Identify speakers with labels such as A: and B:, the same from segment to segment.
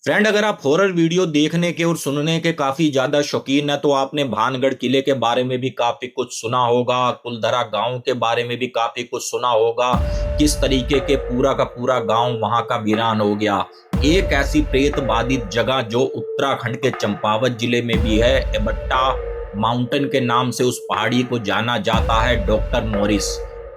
A: Friend, अगर आप horror video देखने के और सुनने के काफी ज्यादा शौकीन है तो आपने भानगढ़ किले के बारे में भी काफी कुछ सुना होगा। कुलधरा गांव के बारे में भी काफी कुछ सुना होगा। किस तरीके के पूरा का पूरा गांव वहां का वीरान हो गया। एक ऐसी प्रेत बाधित जगह जो उत्तराखंड के चंपावत जिले में भी है, एबट्टा माउंटेन के नाम से उस पहाड़ी को जाना जाता है।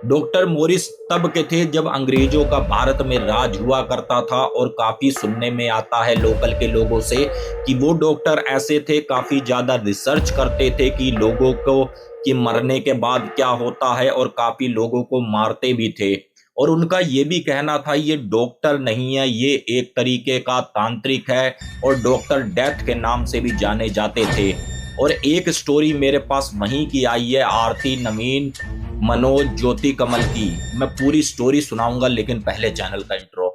A: डॉक्टर मोरिस तब के थे जब अंग्रेजों का भारत में राज हुआ करता था, और काफी सुनने में आता है लोकल के लोगों से कि वो डॉक्टर ऐसे थे, काफी ज्यादा रिसर्च करते थे कि लोगों को कि मरने के बाद क्या होता है, और काफी लोगों को मारते भी थे। और उनका ये भी कहना था ये डॉक्टर नहीं है, ये एक तरीके का तांत्रिक है, और डॉक्टर डेथ के नाम से भी जाने जाते थे। और एक स्टोरी मेरे पास वहीं की आई है, आरती, नवीन, मनोज, ज्योति, कमल की। मैं पूरी स्टोरी सुनाऊंगा, लेकिन पहले चैनल का इंट्रो।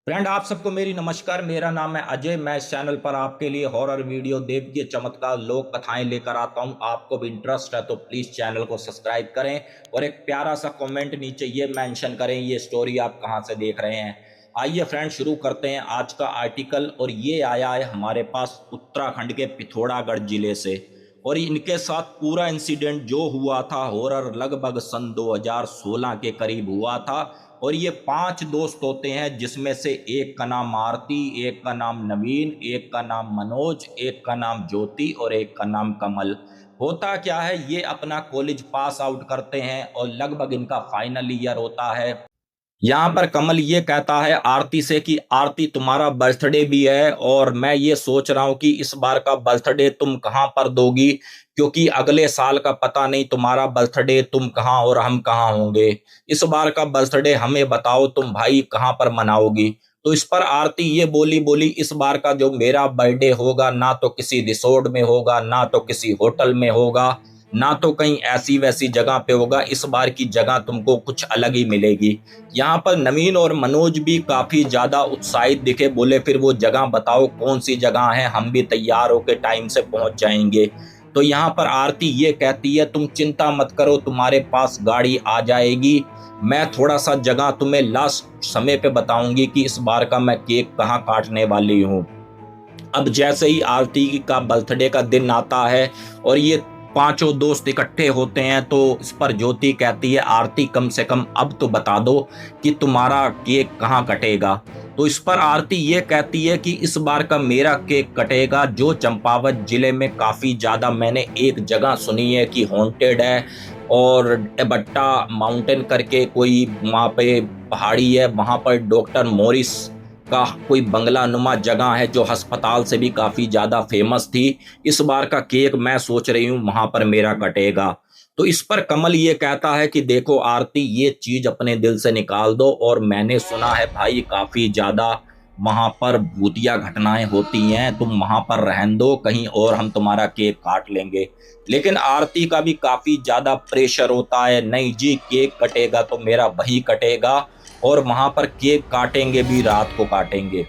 A: फ्रेंड, आप सबको मेरी नमस्कार। मेरा नाम है अजय। मैं इस चैनल पर आपके लिए हॉरर वीडियो, देवकीय चमत्कार, लोक कथाएं लेकर आता हूं। आपको भी इंटरेस्ट है तो प्लीज चैनल को सब्सक्राइब करें और एक प्यारा सा कमेंट नीचे ये मेंशन करें ये स्टोरी आप कहां से देख रहे हैं। आइए फ्रेंड, शुरू करते हैं आज का आर्टिकल। और ये आया है हमारे पास उत्तराखंड के पिथौरागढ़ जिले से। और इनके साथ पूरा इंसिडेंट जो हुआ था हॉरर, लगभग सन 2016 के करीब हुआ था। और ये 5 दोस्त होते हैं, जिसमें से एक का नाम आरती, एक का नाम नवीन, एक का नाम मनोज, एक का नाम ज्योति और एक का नाम कमल। होता क्या है, ये अपना कॉलेज पास आउट करते हैं और लगभग इनका फाइनल ईयर होता है। यहाँ पर कमल ये कहता है आरती से कि आरती, तुम्हारा बर्थडे भी है और मैं ये सोच रहा हूँ कि इस बार का बर्थडे तुम कहाँ पर दोगी, क्योंकि अगले साल का पता नहीं तुम्हारा बर्थडे तुम कहाँ और हम कहाँ होंगे। इस बार का बर्थडे हमें बताओ, तुम भाई कहाँ पर मनाओगी। तो इस पर आरती ये बोली बोली इस बार का जो मेरा बर्थडे होगा, ना तो किसी रिसोर्ट में होगा, ना तो किसी होटल में होगा, ना तो कहीं ऐसी वैसी जगह पे होगा। इस बार की जगह तुमको कुछ अलग ही मिलेगी। यहाँ पर नवीन और मनोज भी काफी ज्यादा उत्साहित दिखे, बोले फिर वो जगह बताओ कौन सी जगह है, हम भी तैयार होकर टाइम से पहुंच जाएंगे। तो यहाँ पर आरती ये कहती है तुम चिंता मत करो, तुम्हारे पास गाड़ी आ जाएगी। मैं थोड़ा सा जगह तुम्हें लास्ट समय पे बताऊंगी कि इस बार का मैं केक कहाँ काटने वाली हूँ। अब जैसे ही आरती का बर्थडे का दिन आता है और ये 5 दोस्त इकट्ठे होते हैं, तो इस पर ज्योति कहती है आरती, कम से कम अब तो बता दो कि तुम्हारा केक कहाँ कटेगा। तो इस पर आरती ये कहती है कि इस बार का मेरा केक कटेगा जो चंपावत जिले में काफ़ी ज़्यादा मैंने एक जगह सुनी है कि हॉन्टेड है, और एबट्टा माउंटेन करके कोई वहाँ पे पहाड़ी है, वहाँ पर डॉक्टर मोरिस का कोई बंगला नुमा जगह है जो अस्पताल से भी काफ़ी ज़्यादा फेमस थी। इस बार का केक मैं सोच रही हूँ वहाँ पर मेरा कटेगा। तो इस पर कमल ये कहता है कि देखो आरती, ये चीज़ अपने दिल से निकाल दो, और मैंने सुना है भाई काफ़ी ज़्यादा वहाँ पर भूतिया घटनाएं होती हैं, तुम वहाँ पर रहने दो, कहीं और हम तुम्हारा केक काट लेंगे। लेकिन आरती का भी काफ़ी ज़्यादा प्रेशर होता है, नहीं जी, केक कटेगा तो मेरा वही कटेगा, और वहां पर केक काटेंगे भी रात को काटेंगे।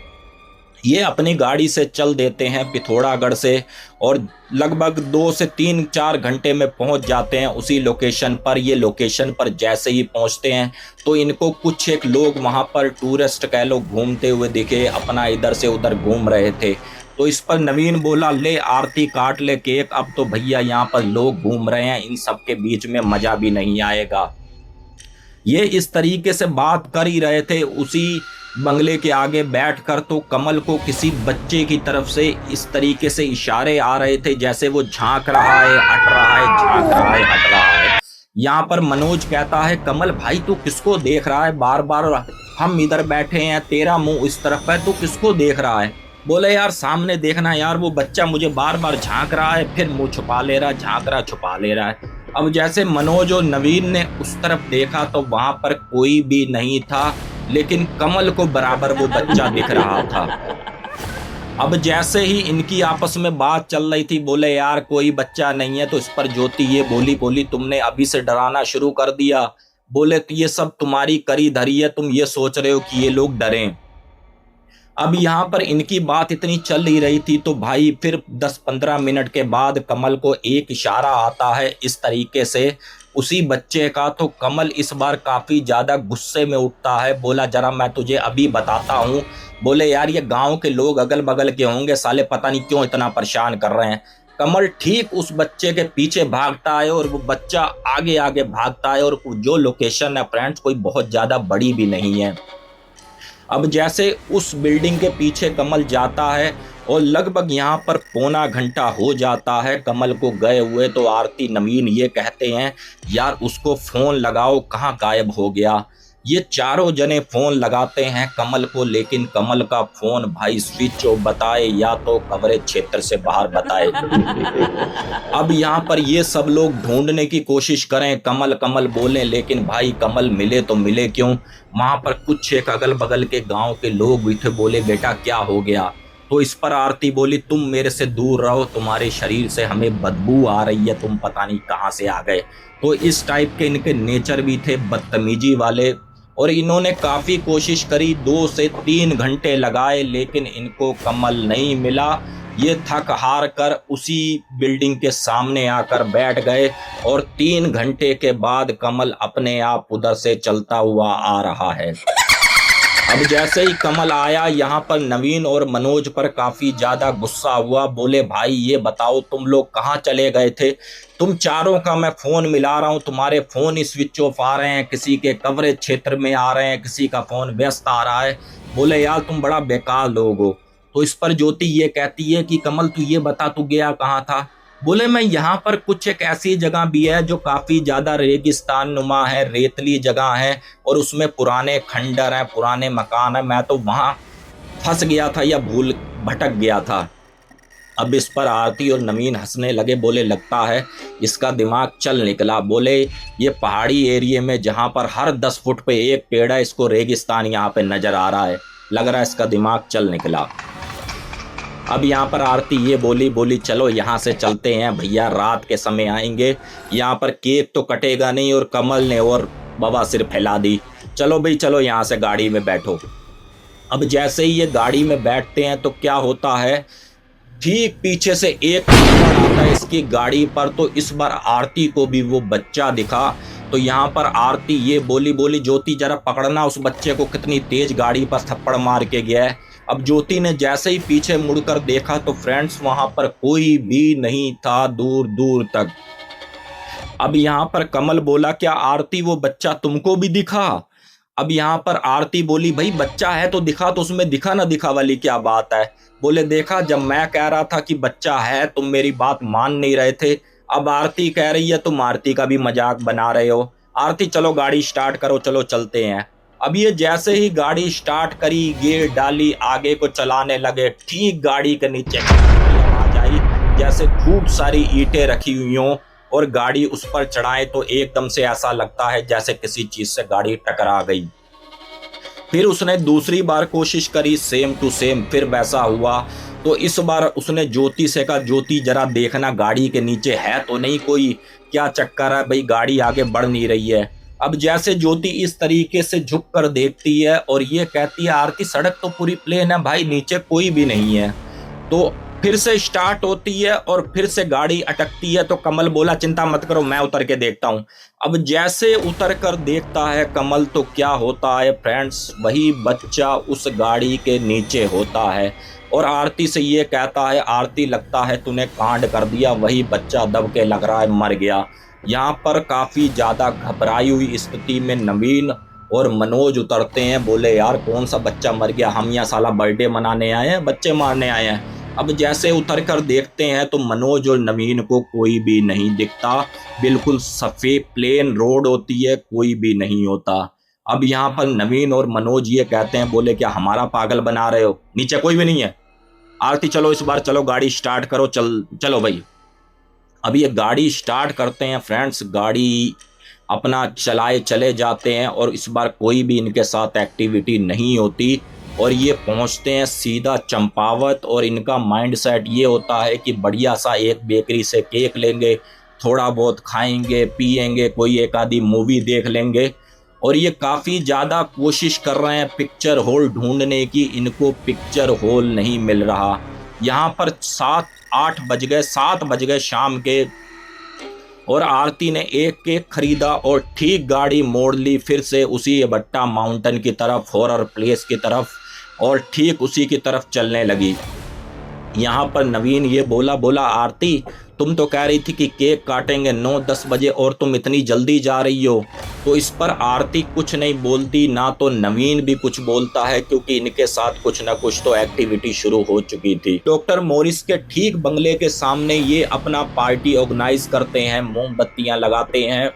A: ये अपनी गाड़ी से चल देते हैं पिथौरागढ़ से, और लगभग 2 से 3-4 घंटे में पहुंच जाते हैं उसी लोकेशन पर। ये लोकेशन पर जैसे ही पहुंचते हैं तो इनको कुछ एक लोग वहां पर टूरिस्ट कह लो घूमते हुए दिखे, अपना इधर से उधर घूम रहे थे। तो इस पर नवीन बोला, ले आरती काट ले केक, अब तो भैया यहाँ पर लोग घूम रहे हैं, इन सब के बीच में मजा भी नहीं आएगा। ये इस तरीके से बात कर ही रहे थे उसी बंगले के आगे बैठकर, तो कमल को किसी बच्चे की तरफ से इस तरीके से इशारे आ रहे थे जैसे वो झांक रहा है, हट रहा है, झांक रहा है, हट रहा है। यहाँ पर मनोज कहता है कमल भाई, तू किसको देख रहा है, बार बार हम इधर बैठे हैं, तेरा मुंह इस तरफ है, तू किसको देख रहा है। बोले यार सामने देखना यार, वो बच्चा मुझे बार बार झांक रहा है, फिर मुंह छुपा ले रहा है, झांक रहा छुपा ले रहा है। अब जैसे मनोज और नवीन ने उस तरफ देखा तो वहां पर कोई भी नहीं था, लेकिन कमल को बराबर वो बच्चा दिख रहा था। अब जैसे ही इनकी आपस में बात चल रही थी, बोले यार कोई बच्चा नहीं है, तो इस पर ज्योति ये बोली बोली तुमने अभी से डराना शुरू कर दिया। बोले तो ये सब तुम्हारी करी धरी है, तुम ये सोच रहे हो कि ये लोग डरें। अब यहाँ पर इनकी बात इतनी चल ही रही थी, तो भाई फिर 10-15 मिनट के बाद कमल को एक इशारा आता है इस तरीके से उसी बच्चे का, तो कमल इस बार काफ़ी ज़्यादा गुस्से में उठता है। बोला जरा मैं तुझे अभी बताता हूँ। बोले यार ये गांव के लोग अगल बगल के होंगे, साले पता नहीं क्यों इतना परेशान कर रहे हैं। कमल ठीक उस बच्चे के पीछे भागता है और वो बच्चा आगे आगे भागता है, और जो लोकेशन है फ्रेंड्स कोई बहुत ज़्यादा बड़ी भी नहीं है। अब जैसे उस बिल्डिंग के पीछे कमल जाता है और लगभग यहाँ पर पौना घंटा हो जाता है कमल को गए हुए, तो आरती नवीन ये कहते हैं यार उसको फ़ोन लगाओ, कहाँ गायब हो गया। ये चारों जने फ़ोन लगाते हैं कमल को, लेकिन कमल का फ़ोन भाई स्विच ऑफ बताए या तो कवरेज क्षेत्र से बाहर बताए। अब यहाँ पर ये सब लोग ढूंढने की कोशिश करें, कमल कमल बोलें, लेकिन भाई कमल मिले तो मिले क्यों। वहाँ पर कुछ एक अगल बगल के गांव के लोग भी थे, बोले बेटा क्या हो गया। तो इस पर आरती बोली तुम मेरे से दूर रहो, तुम्हारे शरीर से हमें बदबू आ रही है, तुम पता नहीं कहाँ से आ गए। तो इस टाइप के इनके नेचर भी थे, बदतमीजी वाले। और इन्होंने काफ़ी कोशिश करी, 2 से 3 घंटे लगाए, लेकिन इनको कमल नहीं मिला। ये थक हार कर उसी बिल्डिंग के सामने आकर बैठ गए, और 3 घंटे के बाद कमल अपने आप उधर से चलता हुआ आ रहा है। अब जैसे ही कमल आया, यहाँ पर नवीन और मनोज पर काफ़ी ज़्यादा गुस्सा हुआ। बोले भाई ये बताओ तुम लोग कहाँ चले गए थे। तुम चारों का मैं फ़ोन मिला रहा हूँ, तुम्हारे फ़ोन ही स्विच ऑफ आ रहे हैं, किसी के कवरेज क्षेत्र में आ रहे हैं, किसी का फ़ोन व्यस्त आ रहा है। बोले यार तुम बड़ा बेकार लोग हो। तो इस पर ज्योति ये कहती है कि कमल तू ये बता तू गया कहाँ था। बोले मैं यहाँ पर कुछ एक ऐसी जगह भी है जो काफ़ी ज़्यादा रेगिस्तान नुमा है, रेतली जगह है, और उसमें पुराने खंडर हैं, पुराने मकान हैं, मैं तो वहाँ फंस गया था या भूल भटक गया था। अब इस पर आरती और नवीन हंसने लगे। बोले लगता है इसका दिमाग चल निकला। बोले ये पहाड़ी एरिए में जहाँ पर हर 10 फुट पे एक पेड़ है, इसको रेगिस्तान यहाँ पे नज़र आ रहा है, लग रहा है इसका दिमाग चल निकला। अब यहाँ पर आरती ये बोली चलो यहाँ से चलते हैं भैया, रात के समय आएंगे, यहाँ पर केक तो कटेगा नहीं। और कमल ने और बाबा सिर फैला दी, चलो भाई चलो यहाँ से गाड़ी में बैठो। अब जैसे ही ये गाड़ी में बैठते हैं तो क्या होता है, ठीक पीछे से एक नंबर आता है इसकी गाड़ी पर। तो इस बार आरती को भी वो बच्चा दिखा। तो यहाँ पर आरती ये बोली ज्योति जरा पकड़ना उस बच्चे को, कितनी तेज गाड़ी पर थप्पड़ मार के गया है। अब ज्योति ने जैसे ही पीछे मुड़कर देखा तो फ्रेंड्स वहां पर कोई भी नहीं था दूर दूर तक। अब यहाँ पर कमल बोला क्या आरती वो बच्चा तुमको भी दिखा। अब यहाँ पर आरती बोली भाई बच्चा है तो दिखा, तो उसमें दिखा ना दिखा वाली क्या बात है। बोले देखा जब मैं कह रहा था कि बच्चा है तुम मेरी बात मान नहीं रहे थे, अब आरती कह रही है तुम आरती का भी मजाक बना रहे हो। आरती चलो गाड़ी स्टार्ट करो, चलो चलते हैं। अब ये जैसे ही गाड़ी स्टार्ट करी, गियर डाली, आगे को चलाने लगे, ठीक गाड़ी के नीचे आवाज आई जैसे खूब सारी ईंटें रखी हुई हों, और गाड़ी उस पर चढ़ाए तो एकदम से ऐसा लगता है जैसे किसी चीज से गाड़ी टकरा गई। फिर उसने दूसरी बार कोशिश करी, सेम टू सेम फिर वैसा हुआ। तो इस बार उसने ज्योति से कहा ज्योति जरा देखना गाड़ी के नीचे है तो नहीं कोई, क्या चक्कर है भाई, गाड़ी आगे बढ़ नहीं रही है। अब जैसे ज्योति इस तरीके से झुक कर देखती है और ये कहती है आरती सड़क तो पूरी प्लेन है भाई, नीचे कोई भी नहीं है। तो फिर से स्टार्ट होती है और फिर से गाड़ी अटकती है। तो कमल बोला चिंता मत करो मैं उतर के देखता हूँ। अब जैसे उतर कर देखता है कमल तो क्या होता है फ्रेंड्स, वही बच्चा उस गाड़ी के नीचे होता है और आरती से ये कहता है आरती लगता है तूने कांड कर दिया, वही बच्चा दब के लग रहा है मर गया। यहाँ पर काफ़ी ज़्यादा घबराई हुई स्थिति में नवीन और मनोज उतरते हैं। बोले यार कौन सा बच्चा मर गया, हम यहाँ साला बर्थडे मनाने आए हैं बच्चे मारने आए हैं। अब जैसे उतर कर देखते हैं तो मनोज और नवीन को कोई भी नहीं दिखता, बिल्कुल सफ़ेद प्लेन रोड होती है, कोई भी नहीं होता। अब यहाँ पर नवीन और मनोज ये कहते हैं बोले क्या हमारा पागल बना रहे हो, नीचे कोई भी नहीं है। आरती चलो इस बार चलो गाड़ी स्टार्ट करो, चलो भाई। अब ये गाड़ी स्टार्ट करते हैं फ्रेंड्स, गाड़ी अपना चलाए चले जाते हैं और इस बार कोई भी इनके साथ एक्टिविटी नहीं होती और ये पहुंचते हैं सीधा चंपावत। और इनका माइंड सेट ये होता है कि बढ़िया सा एक बेकरी से केक लेंगे, थोड़ा बहुत खाएंगे पिएंगे, कोई एक आधी मूवी देख लेंगे। और ये काफ़ी ज़्यादा कोशिश कर रहे हैं पिक्चर हॉल ढूंढने की, इनको पिक्चर हॉल नहीं मिल रहा। यहाँ पर 7 बज गए शाम के। और आरती ने एक केक खरीदा और ठीक गाड़ी मोड़ ली फिर से उसी भट्टा माउंटेन की तरफ, हॉरर प्लेस की तरफ, और ठीक उसी की तरफ चलने लगी। यहाँ पर नवीन ये बोला, आरती तुम तो कह रही थी कि केक काटेंगे 9-10 बजे और तुम इतनी जल्दी जा रही हो। तो इस पर आरती कुछ नहीं बोलती, ना तो नवीन भी कुछ बोलता है, क्योंकि इनके साथ कुछ ना कुछ तो एक्टिविटी शुरू हो चुकी थी। डॉक्टर मॉरिस के ठीक बंगले के सामने ये अपना पार्टी ऑर्गेनाइज करते हैं, मोमबत्तियां लगाते हैं,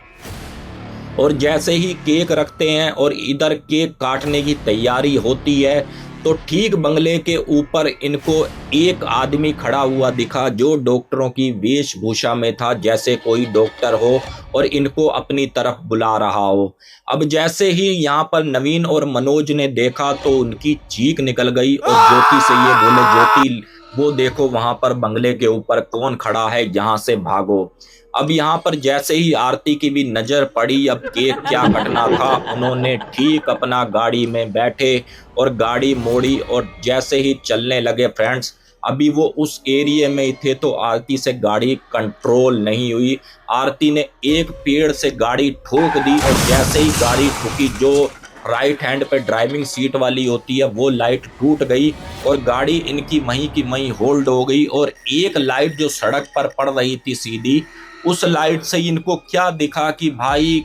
A: और जैसे ही केक रखते हैं और इधर केक काटने की तैयारी होती है तो ठीक बंगले के ऊपर इनको एक आदमी खड़ा हुआ दिखा जो डॉक्टरों की वेशभूषा में था, जैसे कोई डॉक्टर हो और इनको अपनी तरफ बुला रहा हो। अब जैसे ही यहाँ पर नवीन और मनोज ने देखा तो उनकी चीख निकल गई और ज्योति से ये बोले, ज्योति वो देखो वहां पर बंगले के ऊपर कौन खड़ा है, यहाँ से भागो। अब यहाँ पर जैसे ही आरती की भी नजर पड़ी अब केक क्या घटना था, उन्होंने ठीक अपना गाड़ी में बैठे और गाड़ी मोड़ी और जैसे ही चलने लगे फ्रेंड्स, अभी वो उस एरिया में ही थे तो आरती से गाड़ी कंट्रोल नहीं हुई। आरती ने एक पेड़ से गाड़ी ठोक दी और जैसे ही गाड़ी ठुकी, जो राइट हैंड पे ड्राइविंग सीट वाली होती है वो लाइट टूट गई और गाड़ी इनकी वहीं की वहीं होल्ड हो गई। और एक लाइट जो सड़क पर पड़ रही थी सीधी, उस लाइट से इनको क्या दिखा कि भाई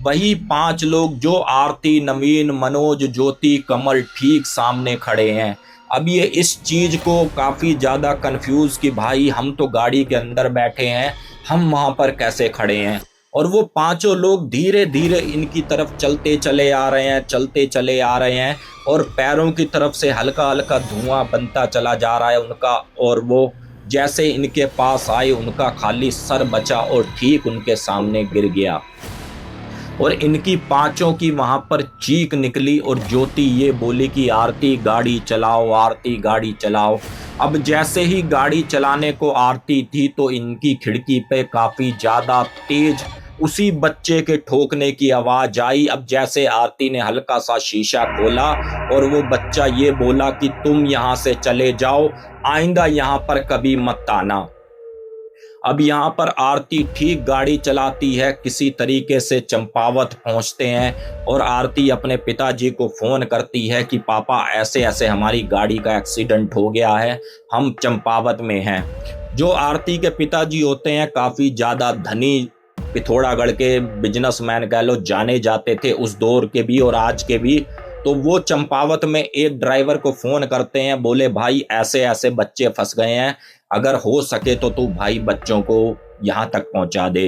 A: वही 5 लोग जो आरती, नवीन, मनोज, ज्योति, कमल ठीक सामने खड़े हैं। अब ये इस चीज को काफी ज्यादा कंफ्यूज कि भाई हम तो गाड़ी के अंदर बैठे हैं, हम वहां पर कैसे खड़े हैं। और वो 5 लोग धीरे धीरे इनकी तरफ चलते चले आ रहे हैं, चलते चले आ रहे हैं, और पैरों की तरफ से हल्का हल्का धुआं बनता चला जा रहा है उनका। और वो जैसे इनके पास आए उनका खाली सर बचा और ठीक उनके सामने गिर गया और इनकी 5 की वहां पर चीख निकली और ज्योति ये बोली कि आरती गाड़ी चलाओ, आरती गाड़ी चलाओ। अब जैसे ही गाड़ी चलाने को आरती थी तो इनकी खिड़की पे काफी ज्यादा तेज उसी बच्चे के ठोकने की आवाज आई। अब जैसे आरती ने हल्का सा शीशा खोला और वो बच्चा ये बोला कि तुम यहाँ से चले जाओ, आइंदा यहाँ पर कभी मत आना। अब यहाँ पर आरती ठीक गाड़ी चलाती है, किसी तरीके से चंपावत पहुंचते हैं और आरती अपने पिताजी को फोन करती है कि पापा ऐसे ऐसे हमारी गाड़ी का एक्सीडेंट हो गया है, हम चंपावत में हैं। जो आरती के पिताजी होते हैं काफ़ी ज़्यादा धनी पिथौरागढ़ के बिजनेसमैन कह लो, जाने जाते थे उस दौर के भी और आज के भी। तो वो चंपावत में एक ड्राइवर को फोन करते हैं, बोले भाई ऐसे ऐसे बच्चे फंस गए हैं, अगर हो सके तो तू भाई बच्चों को यहाँ तक पहुंचा दे।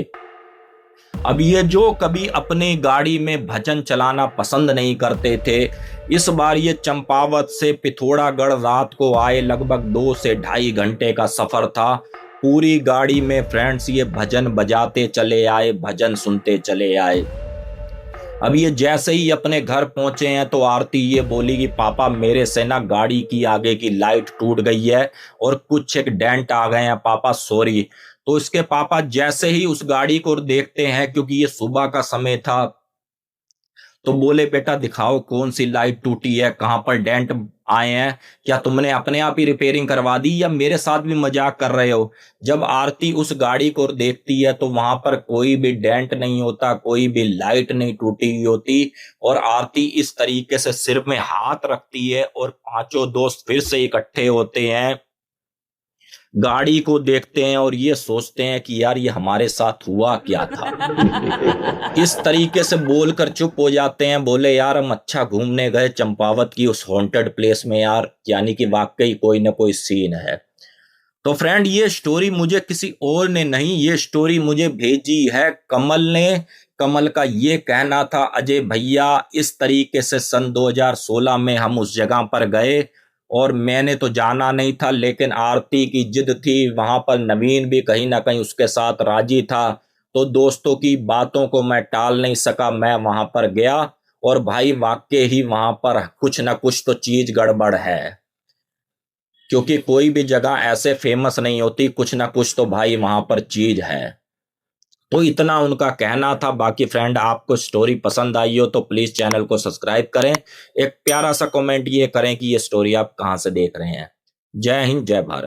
A: अब ये जो कभी अपनी गाड़ी में भजन चलाना पसंद नहीं करते थे, इस बार ये चंपावत से पिथौरागढ़ रात को आए। लगभग 2 से ढाई घंटे का सफर था। पूरी गाड़ी में फ्रेंड्स ये भजन बजाते चले आए, भजन सुनते चले आए। अब ये जैसे ही अपने घर पहुंचे हैं तो आरती ये बोली कि पापा मेरे से ना गाड़ी की आगे की लाइट टूट गई है और कुछ एक डेंट आ गए हैं पापा, सॉरी। तो इसके पापा जैसे ही उस गाड़ी को देखते हैं, क्योंकि ये सुबह का समय था, तो बोले बेटा दिखाओ कौन सी लाइट टूटी है, कहां पर डेंट आए हैं, क्या तुमने अपने आप ही रिपेयरिंग करवा दी या मेरे साथ भी मजाक कर रहे हो। जब आरती उस गाड़ी को देखती है तो वहां पर कोई भी डेंट नहीं होता, कोई भी लाइट नहीं टूटी हुई होती। और आरती इस तरीके से सिर में हाथ रखती है और 5 दोस्त फिर से इकट्ठे होते हैं, गाड़ी को देखते हैं और ये सोचते हैं कि यार ये हमारे साथ हुआ क्या था। इस तरीके से बोलकर चुप हो जाते हैं, बोले यार हम अच्छा घूमने गए चंपावत की उस हॉन्टेड प्लेस में यार, यानी कि वाकई कोई ना कोई सीन है। तो फ्रेंड ये स्टोरी मुझे किसी और ने नहीं, ये स्टोरी मुझे भेजी है कमल ने। कमल का ये कहना था, अजय भैया इस तरीके से सन 2016 में हम उस जगह पर गए और मैंने तो जाना नहीं था, लेकिन आरती की जिद थी, वहां पर नवीन भी कहीं ना कहीं उसके साथ राजी था, तो दोस्तों की बातों को मैं टाल नहीं सका, मैं वहां पर गया। और भाई वाकई ही वहां पर कुछ ना कुछ तो चीज गड़बड़ है, क्योंकि कोई भी जगह ऐसे फेमस नहीं होती, कुछ ना कुछ तो भाई वहां पर चीज है। तो इतना उनका कहना था। बाकी फ्रेंड आपको स्टोरी पसंद आई हो तो प्लीज चैनल को सब्सक्राइब करें, एक प्यारा सा कमेंट ये करें कि ये स्टोरी आप कहां से देख रहे हैं। जय हिंद, जय भारत।